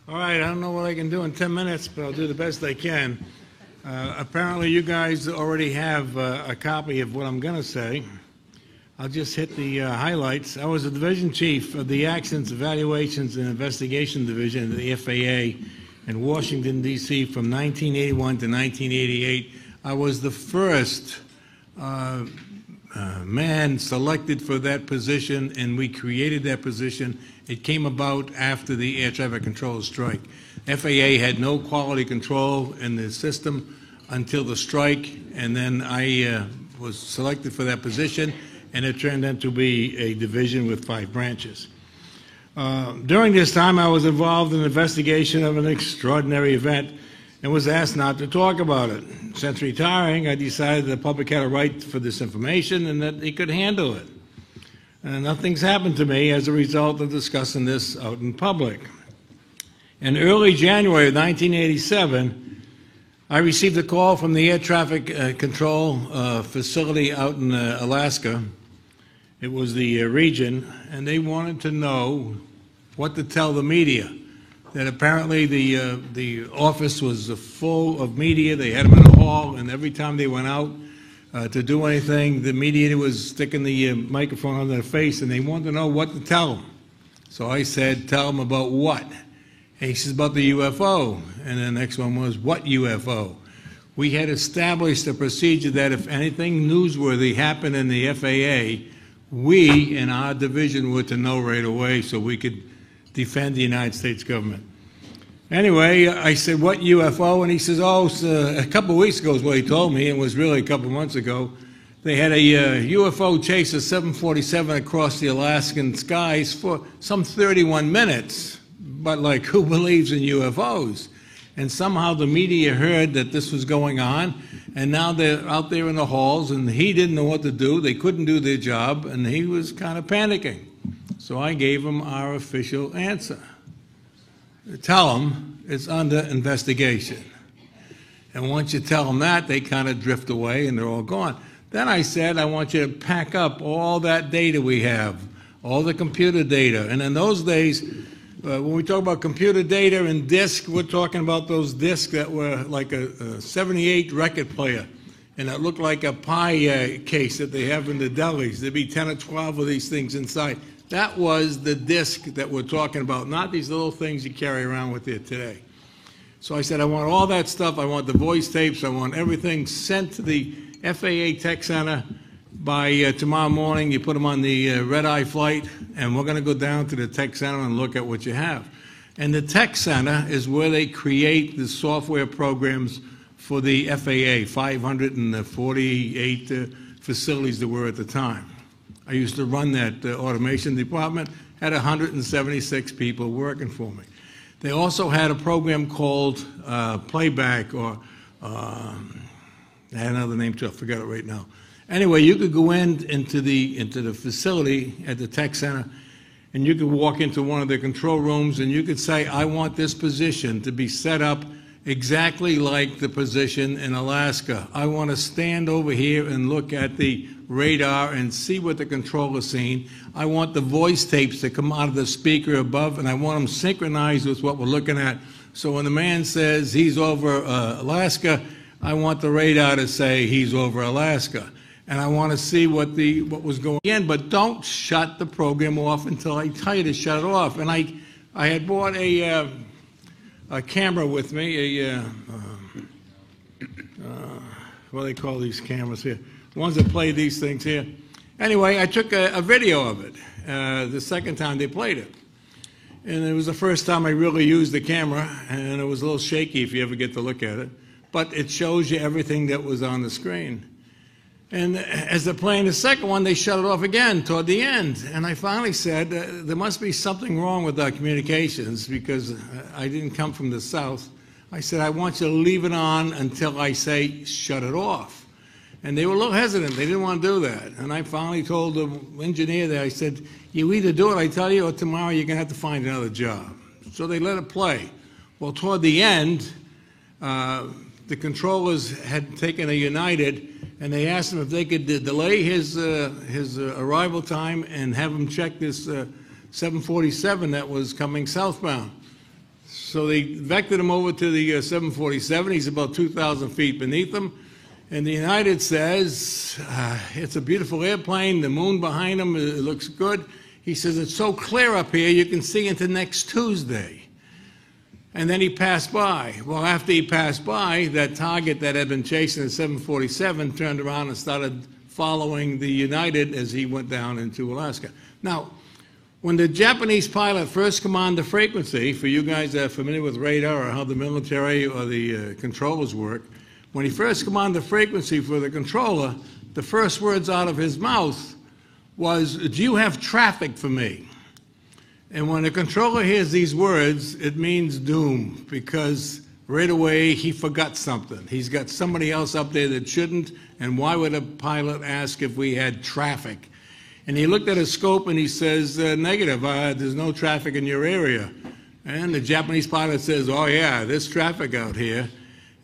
All right, I don't know what I can do in 10 minutes, but I'll do the best I can. Apparently, you guys already have a copy of what I'm going to say. I'll just hit the highlights. I was a division chief of the Accidents, Evaluations, and Investigation Division of the FAA in Washington, D.C. from 1981 to 1988. I was the first man selected for that position, and we created that position. It came about after the air traffic controller strike. FAA had no quality control in the system until the strike, and then I was selected for that position, and it turned out to be a division with 5 branches. During this time, I was involved in the investigation of an extraordinary event and was asked not to talk about it. Since retiring, I decided the public had a right for this information and that they could handle it. And nothing's happened to me as a result of discussing this out in public. In early January of 1987, I received a call from the air traffic control facility out in Alaska. It was the region, and they wanted to know what to tell the media. That apparently the office was full of media. They had them in a hall, and every time they went out to do anything, the media was sticking the microphone on their face, and they wanted to know what to tell them. So I said, tell them about what? And he says, about the UFO. And the next one was, what UFO? We had established a procedure that if anything newsworthy happened in the FAA, we in our division were to know right away so we could defend the United States government. Anyway, I said, what UFO? And he says, oh, a couple of weeks ago is what he told me, and it was really a couple of months ago. They had a UFO chase a 747 across the Alaskan skies for some 31 minutes. But, like, who believes in UFOs? And somehow the media heard that this was going on, and now they're out there in the halls, and he didn't know what to do. They couldn't do their job, and he was kind of panicking. So I gave him our official answer. Tell them it's under investigation. And once you tell them that, they kind of drift away and they're all gone. Then I said, I want you to pack up all that data we have, all the computer data. And in those days, when we talk about computer data and disk, we're talking about those disks that were like a 78 record player. And it looked like a pie case that they have in the delis. There'd be 10 or 12 of these things inside. That was the disk that we're talking about, not these little things you carry around with you today. So I said, I want all that stuff. I want the voice tapes. I want everything sent to the FAA Tech Center by tomorrow morning. You put them on the red-eye flight, and we're going to go down to the Tech Center and look at what you have. And the Tech Center is where they create the software programs for the FAA, 548 facilities there were at the time. I used to run that automation department, had 176 people working for me. They also had a program called Playback, or I had another name too, I forgot it right now. Anyway, you could go into the facility at the Tech Center, and you could walk into one of the control rooms, and you could say, I want this position to be set up exactly like the position in Alaska. I want to stand over here and look at the radar and see what the controller's seeing. I want the voice tapes to come out of the speaker above, and I want them synchronized with what we're looking at. So when the man says he's over Alaska, I want the radar to say he's over Alaska. And I want to see what was going on. But don't shut the program off until I tell you to shut it off. And I had bought a camera with me, what do they call these cameras here? The ones that play these things here. Anyway, I took a video of it the second time they played it. And it was the first time I really used the camera, and it was a little shaky if you ever get to look at it. But it shows you everything that was on the screen. And as they're playing the second one, they shut it off again toward the end. And I finally said, there must be something wrong with our communications, because I didn't come from the South. I said, I want you to leave it on until I say, shut it off. And they were a little hesitant. They didn't want to do that. And I finally told the engineer there, I said, you either do it, I tell you, or tomorrow you're going to have to find another job. So they let it play. Well, toward the end, the controllers had taken a United, and they asked him if they could delay his arrival time and have him check this 747 that was coming southbound. So they vectored him over to the 747. He's about 2,000 feet beneath them. And the United says, it's a beautiful airplane, the moon behind him, it looks good. He says, it's so clear up here, you can see into next Tuesday. And then he passed by. Well, after he passed by, that target that had been chasing the 747 turned around and started following the United as he went down into Alaska. Now, when the Japanese pilot first commanded the frequency, for you guys that are familiar with radar or how the military or the controllers work, when he first commanded the frequency for the controller, the first words out of his mouth was, do you have traffic for me? And when the controller hears these words, it means doom, because right away he forgot something. He's got somebody else up there that shouldn't, and why would a pilot ask if we had traffic? And he looked at his scope and he says, negative, there's no traffic in your area. And the Japanese pilot says, oh yeah, there's traffic out here.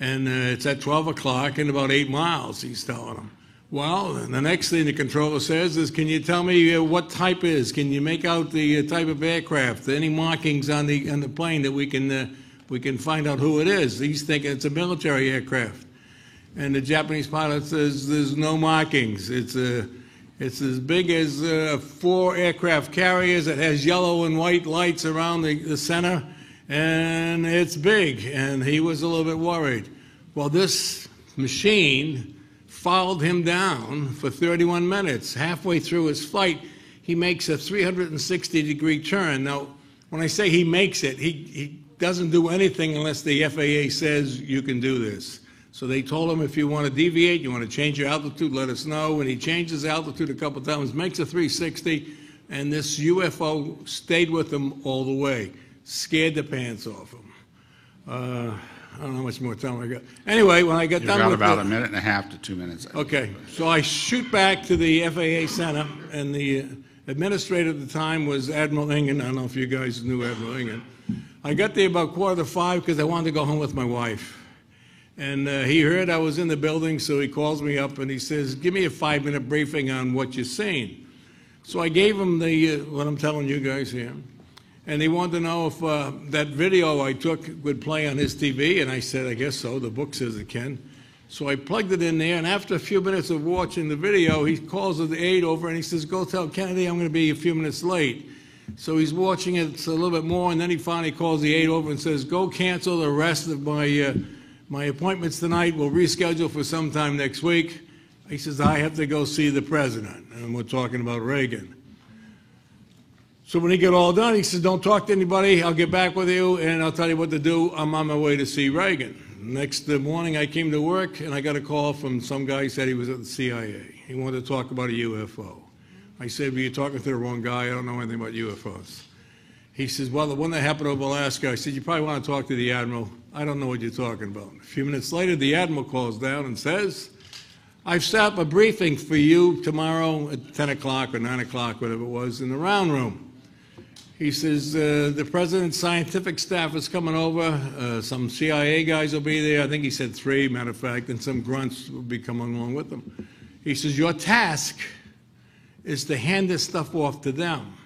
And it's at 12 o'clock and about 8 miles, he's telling him. Well, the next thing the controller says is, can you tell me what type is? Can you make out the type of aircraft? Any markings on the plane that we can find out who it is? He's thinking it's a military aircraft. And the Japanese pilot says, there's no markings. It's as big as 4 aircraft carriers. It has yellow and white lights around the center, and it's big. And he was a little bit worried. Well, this machine followed him down for 31 minutes. Halfway through his flight, he makes a 360-degree turn. Now, when I say he makes it, he doesn't do anything unless the FAA says you can do this. So they told him, if you want to deviate, you want to change your altitude, let us know. And he changed his altitude a couple times, makes a 360, and this UFO stayed with him all the way. Scared the pants off him. I don't know how much more time I got. Anyway, when I got done with about a minute and a half to 2 minutes. Okay, so I shoot back to the FAA Center, and the administrator at the time was Admiral Ingen. I don't know if you guys knew Admiral Ingen. I got there about 4:45 because I wanted to go home with my wife. And he heard I was in the building, so he calls me up and he says, give me a 5-minute briefing on what you're seeing. So I gave him what I'm telling you guys here. And he wanted to know if that video I took would play on his TV, and I said, I guess so. The book says it can. So I plugged it in there, and after a few minutes of watching the video, he calls the aide over and he says, go tell Kennedy I'm going to be a few minutes late. So he's watching it a little bit more, and then he finally calls the aide over and says, go cancel the rest of my appointments tonight. We'll reschedule for sometime next week. He says, I have to go see the president, and we're talking about Reagan. So when he got all done, he says, don't talk to anybody. I'll get back with you, and I'll tell you what to do. I'm on my way to see Reagan. Next morning, I came to work, and I got a call from some guy who said he was at the CIA. He wanted to talk about a UFO. I said, well, you're talking to the wrong guy. I don't know anything about UFOs. He says, well, the one that happened over Alaska. I said, you probably want to talk to the Admiral. I don't know what you're talking about. A few minutes later, the Admiral calls down and says, I've set up a briefing for you tomorrow at 10 o'clock or 9 o'clock, whatever it was, in the round room. He says, the president's scientific staff is coming over. Some CIA guys will be there. I think he said 3, matter of fact, and some grunts will be coming along with them. He says, your task is to hand this stuff off to them.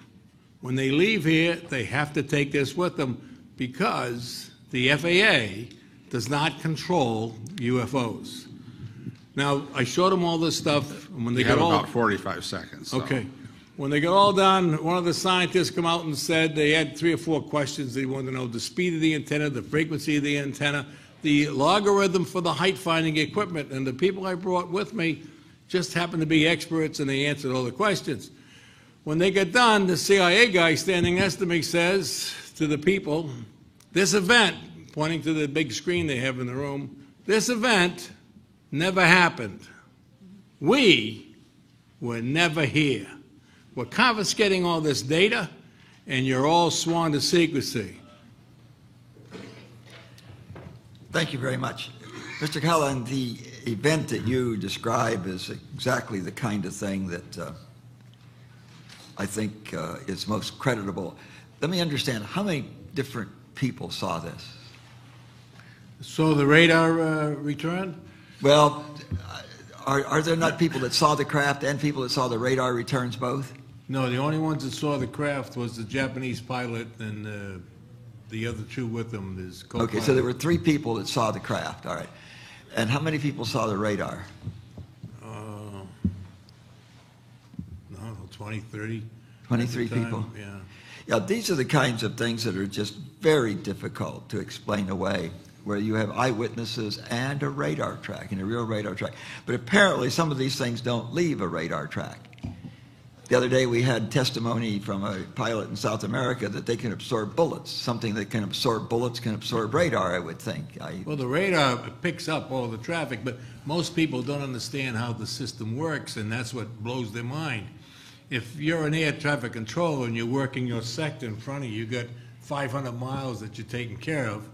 When they leave here, they have to take this with them because the FAA does not control UFOs. Now, I showed them all this stuff. And when they got about 45 seconds. So. Okay. When they got all done, one of the scientists come out and said they had 3 or 4 questions. They wanted to know the speed of the antenna, the frequency of the antenna, the logarithm for the height-finding equipment. And the people I brought with me just happened to be experts, and they answered all the questions. When they get done, the CIA guy standing next to me says to the people, this event, pointing to the big screen they have in the room, this event never happened. We were never here. We're confiscating all this data, and you're all sworn to secrecy. Thank you very much. Mr. Callahan, the event that you describe is exactly the kind of thing that I think is most creditable. Let me understand, how many different people saw this? So the radar return? Well, are there not people that saw the craft and people that saw the radar returns both? No, the only ones that saw the craft was the Japanese pilot and the other two with them. There's Okay, so there were 3 people that saw the craft, all right. And how many people saw the radar? No, 20, 30. 23 at the time, people? Yeah. Yeah, these are the kinds of things that are just very difficult to explain away, where you have eyewitnesses and a radar track, and a real radar track. But apparently some of these things don't leave a radar track. The other day we had testimony from a pilot in South America that they can absorb bullets. Something that can absorb bullets can absorb radar, I would think. Well, the radar picks up all the traffic, but most people don't understand how the system works, and that's what blows their mind. If you're an air traffic controller and you're working your sector in front of you, you've got 500 miles that you're taking care of.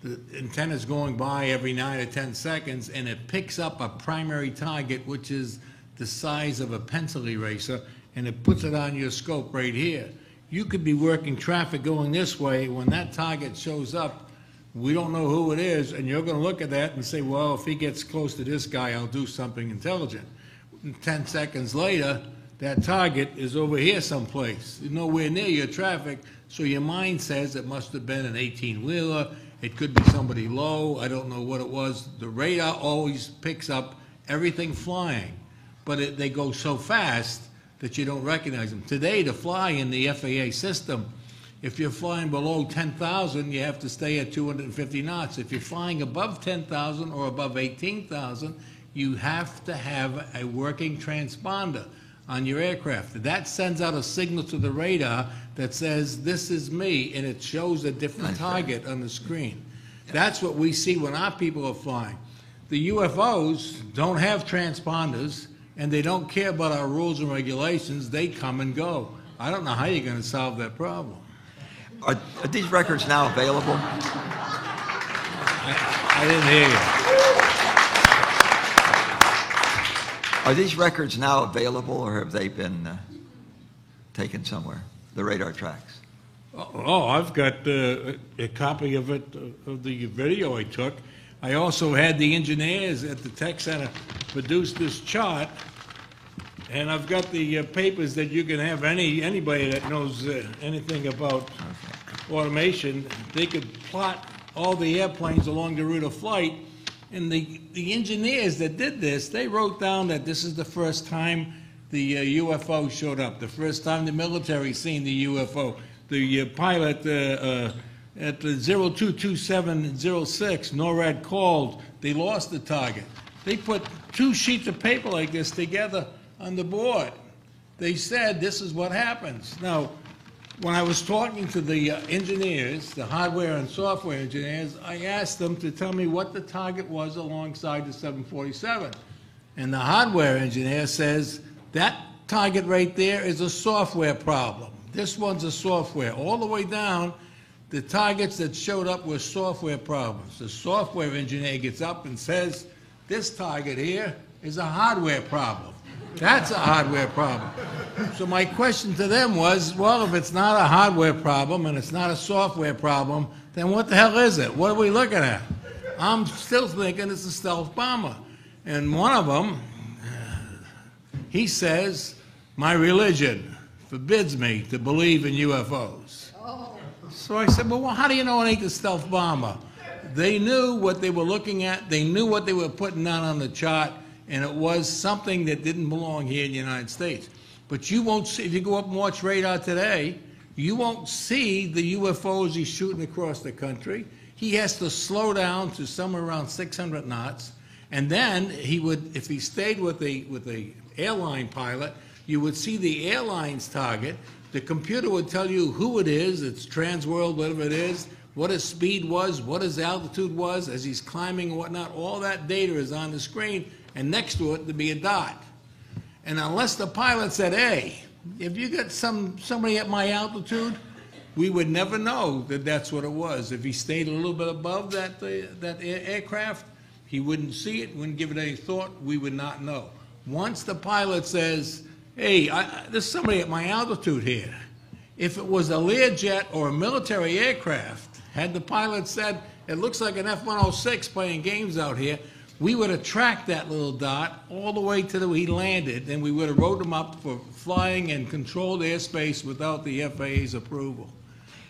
The antenna's going by every 9 or 10 seconds, and it picks up a primary target, which is the size of a pencil eraser, and it puts it on your scope right here. You could be working traffic going this way. When that target shows up, we don't know who it is, and you're going to look at that and say, well, if he gets close to this guy, I'll do something intelligent. 10 seconds later, that target is over here someplace, nowhere near your traffic, so your mind says it must have been an 18-wheeler, it could be somebody low, I don't know what it was. The radar always picks up everything flying, but they go so fast that you don't recognize them. Today, to fly in the FAA system, if you're flying below 10,000, you have to stay at 250 knots. If you're flying above 10,000 or above 18,000, you have to have a working transponder on your aircraft. That sends out a signal to the radar that says, this is me, and it shows a different target on the screen. That's what we see when our people are flying. The UFOs don't have transponders, and they don't care about our rules and regulations. They come and go. I don't know how you're going to solve that problem. Are these records now available? I didn't hear you. Are these records now available, or have they been taken somewhere, the radar tracks? Oh, I've got a copy of it, of the video I took. I also had the engineers at the tech center produce this chart, and I've got the papers that you can have anybody that knows anything about automation. They could plot all the airplanes along the route of flight, and the engineers that did this, they wrote down that this is the first time the UFO showed up, the first time the military seen the UFO. The pilot at the 022706, NORAD called, they lost the target. They put 2 sheets of paper like this together on the board. They said, this is what happens. Now, when I was talking to the engineers, the hardware and software engineers, I asked them to tell me what the target was alongside the 747. And the hardware engineer says, that target right there is a software problem. This one's a software. All the way down, the targets that showed up were software problems. The software engineer gets up and says, this target here is a hardware problem. That's a hardware problem. So my question to them was, well, if it's not a hardware problem and it's not a software problem, then what the hell is it? What are we looking at? I'm still thinking it's a stealth bomber. And one of them, he says, my religion forbids me to believe in UFOs. So I said, well, how do you know it ain't the stealth bomber? They knew what they were looking at. They knew what they were putting down on the chart, and it was something that didn't belong here in the United States. But you won't see, if you go up and watch radar today, you won't see the UFOs he's shooting across the country. He has to slow down to somewhere around 600 knots, and then he would, if he stayed with the airline pilot, you would see the airline's target. The computer would tell you who it is, it's Transworld, whatever it is, what his speed was, what his altitude was as he's climbing and whatnot. All that data is on the screen, and next to it there'd be a dot. And unless the pilot said, hey, if you got somebody at my altitude, we would never know that that's what it was. If he stayed a little bit above that aircraft, he wouldn't see it, wouldn't give it any thought, we would not know. Once the pilot says, hey, there's somebody at my altitude here. If it was a Learjet or a military aircraft, had the pilot said, it looks like an F-106 playing games out here, we would have tracked that little dot all the way to he landed, and we would have wrote him up for flying and controlled airspace without the FAA's approval.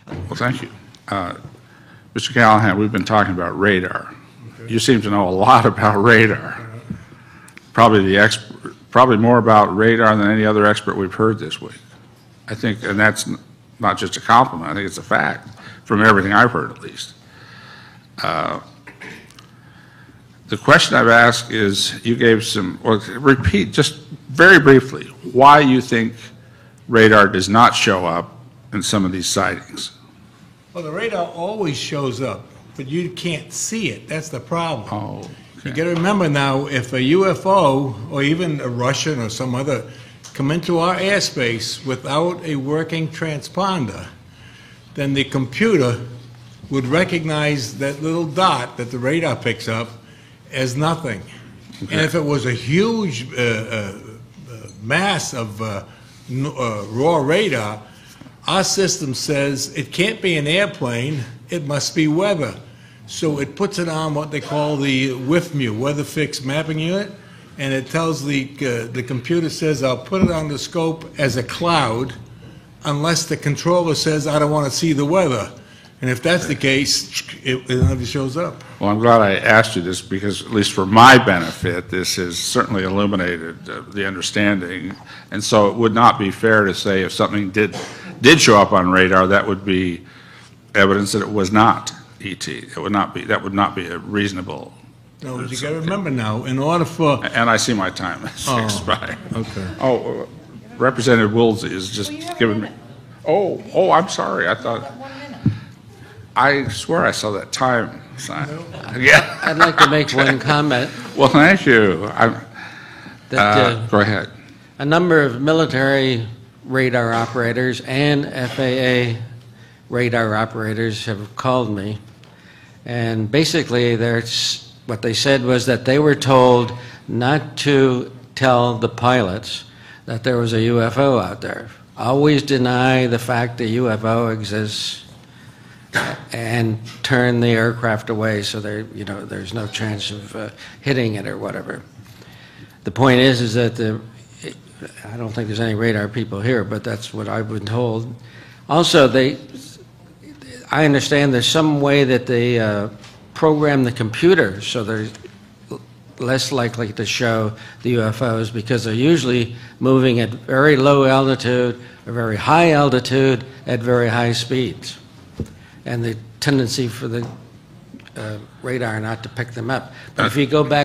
Well, thank you. Mr. Callahan, we've been talking about radar. You seem to know a lot about radar. Probably more about radar than any other expert we've heard this week. I think, and that's not just a compliment, I think it's a fact, from everything I've heard at least. The question I've asked is, you gave some, or repeat just very briefly, why you think radar does not show up in some of these sightings. Well, the radar always shows up, but you can't see it. That's the problem. Oh, okay. You got to remember now, if a UFO or even a Russian or some other come into our airspace without a working transponder, then the computer would recognize that little dot that the radar picks up as nothing. Okay. And if it was a huge mass of raw radar, our system says it can't be an airplane, it must be weather. So it puts it on what they call the WFMU, Weather Fixed Mapping Unit, and it tells the computer says, I'll put it on the scope as a cloud unless the controller says, I don't want to see the weather. And if that's the case, it never shows up. Well, I'm glad I asked you this because, at least for my benefit, this has certainly illuminated the understanding. And so it would not be fair to say if something did show up on radar, that would be evidence that it was not ET. It would not be, that would not be a reasonable. No, but you got to remember now, in order for. And I see my time has expired. Okay. Oh, Representative Woolsey is just giving me. Oh, I'm sorry. I thought. I swear I saw that time sign. Yeah. I'd like to make one comment. Well, thank you. Go ahead. A number of military radar operators and FAA radar operators have called me, and basically what they said was that they were told not to tell the pilots that there was a UFO out there. Always deny the fact the UFO exists and turn the aircraft away so there's no chance of hitting it or whatever. The point is that I don't think there's any radar people here, but that's what I've been told. Also, I understand there's some way that they program the computer so they're less likely to show the UFOs because they're usually moving at very low altitude or very high altitude at very high speeds. And the tendency for the radar not to pick them up. But if you go back